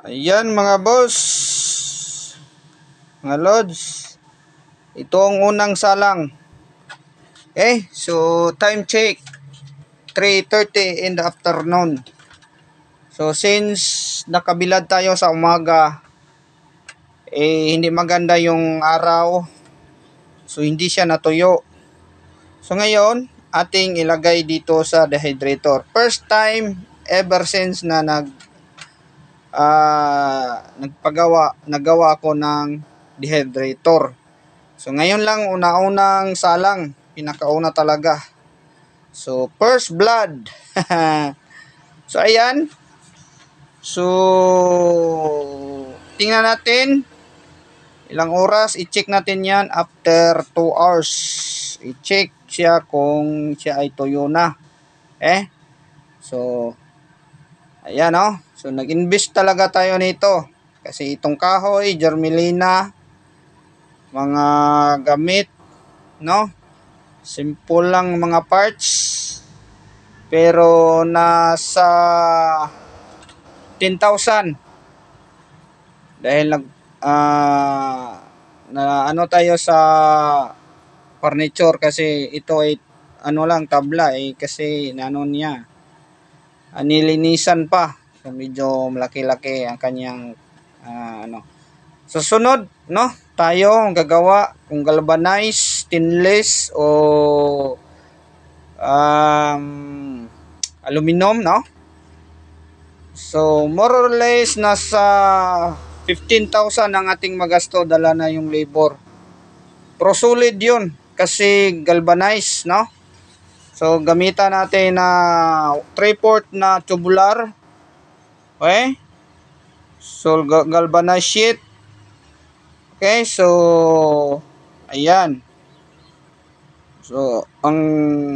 Ayan mga boss, mga lods, ito ang unang salang. Okay, so time check, 3:30 in the afternoon. So since nakabilad tayo sa umaga, hindi maganda yung araw, so hindi siya natuyo. So ngayon, ating ilagay dito sa dehydrator. First time ever since na nagawa ako ng dehydrator. So ngayon lang una-unang salang, pinakauna talaga. So first blood. So ayan. So tingnan natin ilang oras, i-check natin 'yan after 2 hours. I-check siya kung siya ay tuyo na. So ayan oh. So nag-invest talaga tayo nito kasi itong kahoy, germelina, mga gamit, no? Simple lang mga parts. Pero nasa 10,000 dahil na ano tayo sa furniture kasi ito ay ano lang tabla kasi ano niya nilinisan pa. So medyo malaki-laki ang kanyang ano. Susunod, no? Tayo gagawa kung galvanized, stainless o aluminum, no? So more or less nasa 15,000 ang ating magasto, dala na yung labor. Pero solid yun kasi galvanized, no? So gamitan natin na 3/4 na tubular. Okay? So galvanized sheet. Okay, so ayan. So ang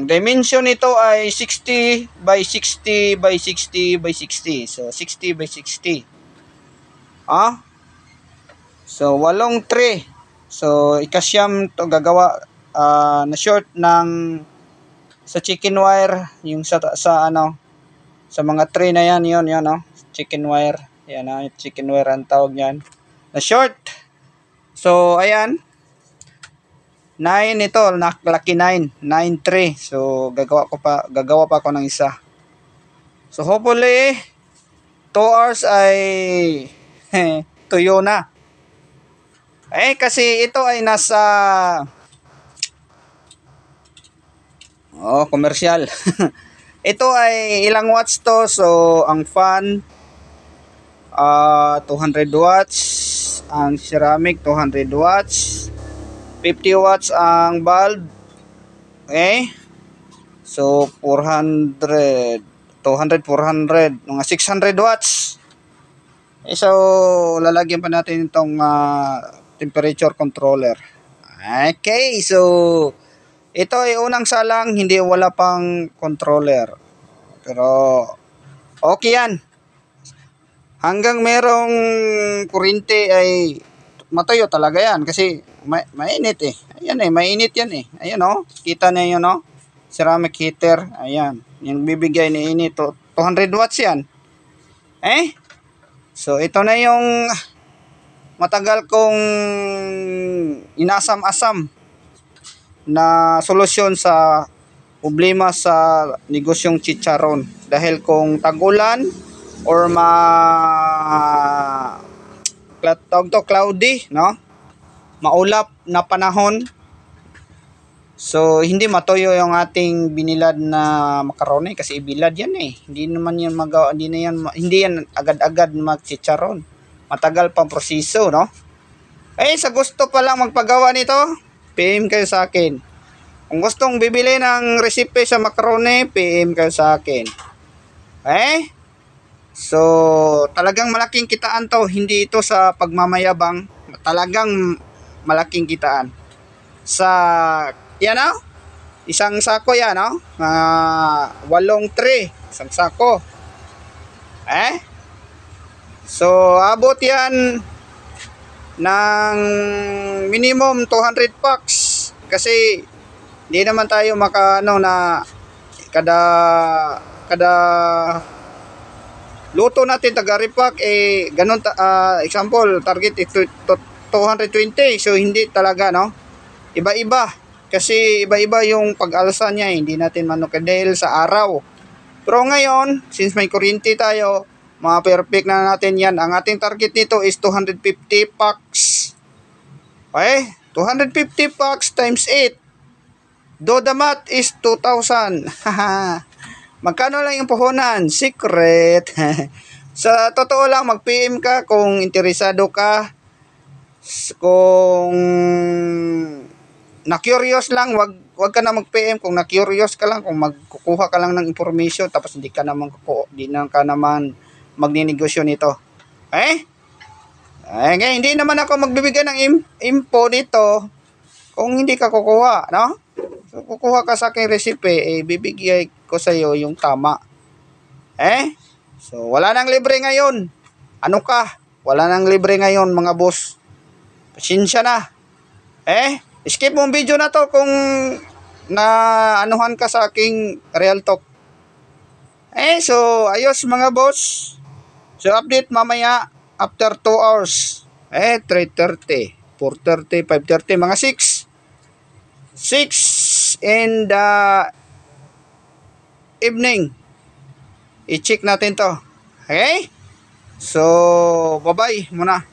dimension nito ay 60 by 60 by 60 by 60. So 60 by 60. So 8 tray. So ikasyam to gagawa na short ng sa chicken wire, yung sa ano sa mga tray na yan, yun no, chicken wire. Yan chicken wire ang tawag niyan. Na short. So ayan. 9 ito, laki 9 tray. So gagawa pa ako ng isa. So hopefully 2 hours ay tuyo na. Kasi ito ay nasa commercial. Ito ay ilang watts to. So ang fan 200 watts, ang ceramic 200 watts, 50 watts ang bulb. Okay? So 400, 200, 400, mga 600 watts. So lalagyan pa natin itong temperature controller. Okay, so ito ay unang salang, hindi wala pang controller. Pero okay yan. Hanggang merong kuryente ay matuyo talaga yan kasi mainit Ayan mainit yan Ayan kita niyo ceramic heater. Ayan, yung bibigay ni init 200 watts yan. So ito na yung matagal kong inasam-asam na solusyon sa problema sa negosyong chicharon. Dahil kung tag-ulan or cloudy, no? Maulap na panahon, so hindi matuyo yung ating binilad na macaroni kasi ibilad yan Hindi naman yan hindi yan agad-agad magchicharon. Matagal pang proseso, no? Sa gusto pa lang magpagawa nito, PM kayo sa akin. Kung gustong bibili ng recipe sa macaroni, PM kayo sa akin. So talagang malaking kitaan to, hindi ito sa pagmamayabang. Talagang malaking kitaan. Sa yan isang sako yan 8 tray, isang sako. So abot yan ng minimum 200 packs kasi hindi naman tayo maka na kada luto natin taga-repack, ganun, example, target ito 220. So, hindi talaga, no? Iba-iba. Kasi iba-iba yung pag-alsa niya, hindi natin manukad dahil sa araw. Pero ngayon, since may kuryente tayo, ma-perfect na natin yan. Ang ating target nito is 250 packs. Okay? 250 packs times 8. Do the math is 2,000. Magkano lang yung puhunan? Secret. Sa totoo lang, mag-PM ka kung interesado ka. Kung na-curious lang, wag ka na mag-PM kung na-curious ka lang, kung magkukuha ka lang ng information tapos hindi ka naman magninegosyo nito. Hindi naman ako magbibigay ng info nito kung hindi ka kukuha, no? So, kukuha ka sa aking recipe, bibigay ko sa iyo yung tama. So, wala nang libre ngayon. Ano ka? Wala nang libre ngayon, mga boss. Pasensya na. Skip mo ang video na to kung na anuhan ka sa aking real talk. So, ayos mga boss. So, update mamaya after 2 hours. 3:30, 4:30, 5:30, mga 6 in the evening. I-check natin to. Okay? So, bye-bye muna.